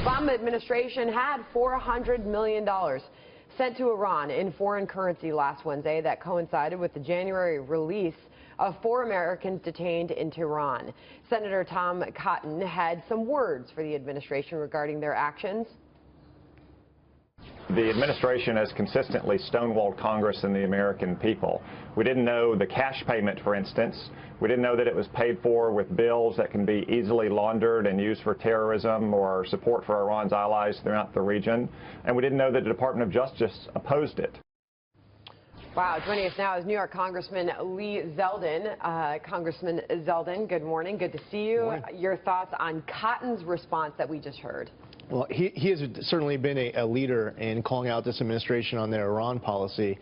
Obama administration had $400 million sent to Iran in foreign currency last Wednesday that coincided with the January release of 4 Americans detained in Tehran. Senator Tom Cotton had some words for the administration regarding their actions. The administration has consistently stonewalled Congress and the American people. We didn't know the cash payment, for instance. We didn't know that it was paid for with bills that can be easily laundered and used for terrorism or support for Iran's allies throughout the region. And we didn't know that the Department of Justice opposed it. Wow, joining us now is New York Congressman Lee Zeldin. Congressman Zeldin, good morning. Good to see you. Your thoughts on Cotton's response that we just heard? Well, he has certainly been a leader in calling out this administration on their Iran policy.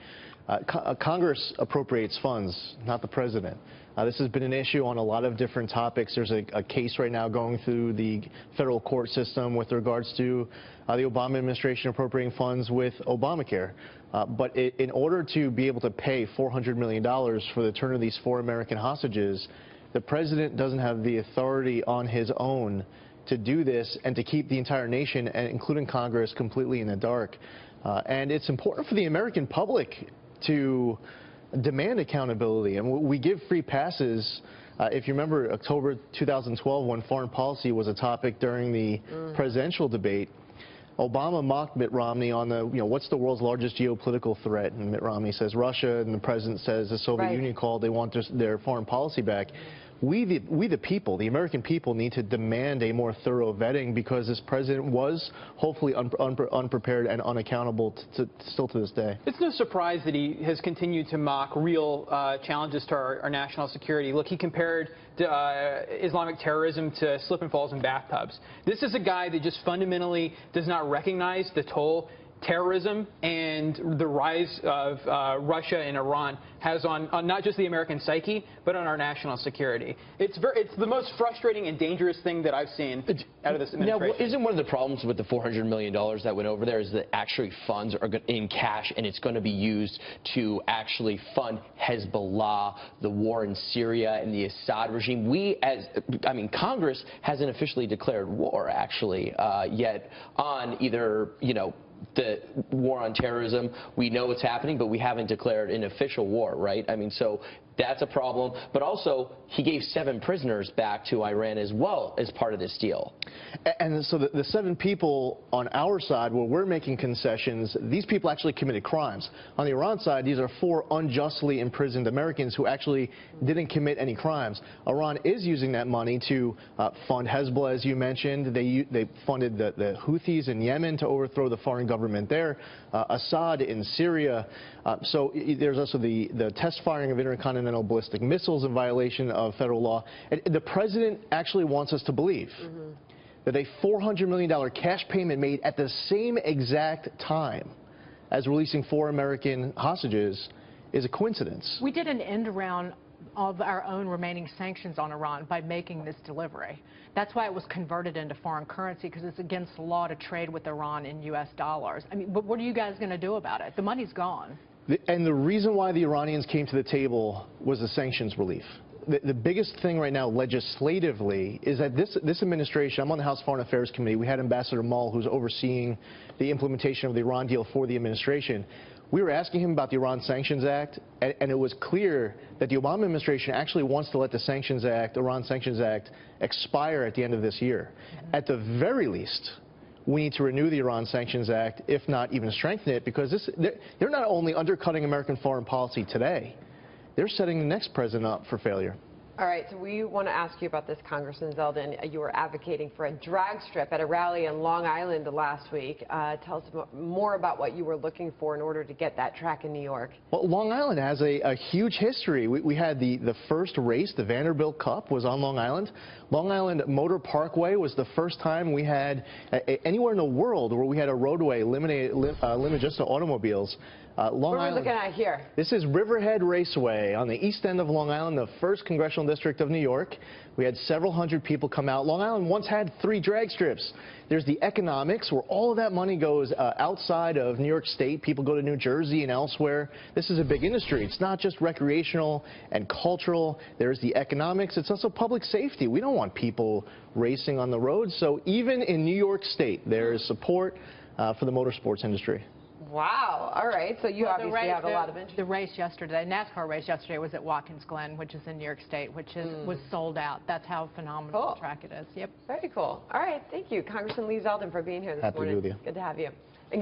Congress appropriates funds, not the president. This has been an issue on a lot of different topics. There's a case right now going through the federal court system with regards to the Obama administration appropriating funds with Obamacare. But in order to be able to pay $400 million for the return of these 4 American hostages, the president doesn't have the authority on his own to do this and to keep the entire nation, including Congress, completely in the dark. And it's important for the American public to demand accountability. And we give free passes. If you remember October 2012, when foreign policy was a topic during the presidential debate, Obama mocked Mitt Romney on the, what's the world's largest geopolitical threat? And Mitt Romney says Russia, and the president says the Soviet Union called, they want their foreign policy back. We the people, the American people, need to demand a more thorough vetting because this president was hopefully unprepared and unaccountable still to this day. It's no surprise that he has continued to mock real challenges to our national security. Look, he compared Islamic terrorism to slip and falls in bathtubs. This is a guy that just fundamentally does not recognize the toll terrorism and the rise of Russia and Iran has on not just the American psyche, but on our national security. It's the most frustrating and dangerous thing that I've seen out of this administration. Now, isn't one of the problems with the $400 million that went over there is that actually funds are in cash and it's going to be used to actually fund Hezbollah, the war in Syria, and the Assad regime? Congress hasn't officially declared war, actually, yet on either, the war on terrorism. We know it's happening, but we haven't declared an official war, right? So that's a problem. But also, he gave 7 prisoners back to Iran as well as part of this deal. And so the 7 people on our side, where we're making concessions, these people actually committed crimes. On the Iran side, these are 4 unjustly imprisoned Americans who actually didn't commit any crimes. Iran is using that money to fund Hezbollah, as you mentioned. They funded the Houthis in Yemen to overthrow the foreign government there, Assad in Syria. So there's also the test firing of intercontinental ballistic missiles in violation of federal law. And the president actually wants us to believe that a $400 million cash payment made at the same exact time as releasing 4 American hostages is a coincidence. We did an end around of our own remaining sanctions on Iran by making this delivery. That's why it was converted into foreign currency, because it's against the law to trade with Iran in U.S. dollars. But what are you guys going to do about it? The money's gone. And the reason why the Iranians came to the table was the sanctions relief. The biggest thing right now legislatively is that this administration, I'm on the House Foreign Affairs Committee, we had Ambassador Mull, who's overseeing the implementation of the Iran deal for the administration. We were asking him about the Iran Sanctions Act, and it was clear that the Obama administration actually wants to let the Sanctions Act, Iran Sanctions Act, expire at the end of this year. At the very least, we need to renew the Iran Sanctions Act, if not even strengthen it, because they're not only undercutting American foreign policy today, they're setting the next president up for failure. All right, so we want to ask you about this, Congressman Zeldin. You were advocating for a drag strip at a rally in Long Island last week. Tell us more about what you were looking for in order to get that track in New York. Well, Long Island has a huge history. We had the first race, the Vanderbilt Cup, was on Long Island. Long Island Motor Parkway was the first time we had anywhere in the world where we had a roadway limited just to automobiles. Long What are we Island. looking at here? This is Riverhead Raceway on the east end of Long Island, the 1st Congressional District of New York. We had several hundred people come out. Long Island once had 3 drag strips. There's the economics, where all of that money goes outside of New York State. People go to New Jersey and elsewhere. This is a big industry. It's not just recreational and cultural. There's the economics. It's also public safety. We don't want people racing on the road. So even in New York State, there's support for the motorsports industry. Wow. All right. So you obviously have a lot of interest. The race yesterday, NASCAR race yesterday, was at Watkins Glen, which is in New York State, which was sold out. That's how phenomenal the track it is. Yep. Very cool. All right. Thank you, Congressman Lee Zeldin, for being here this morning. Happy to be with you. Good to have you.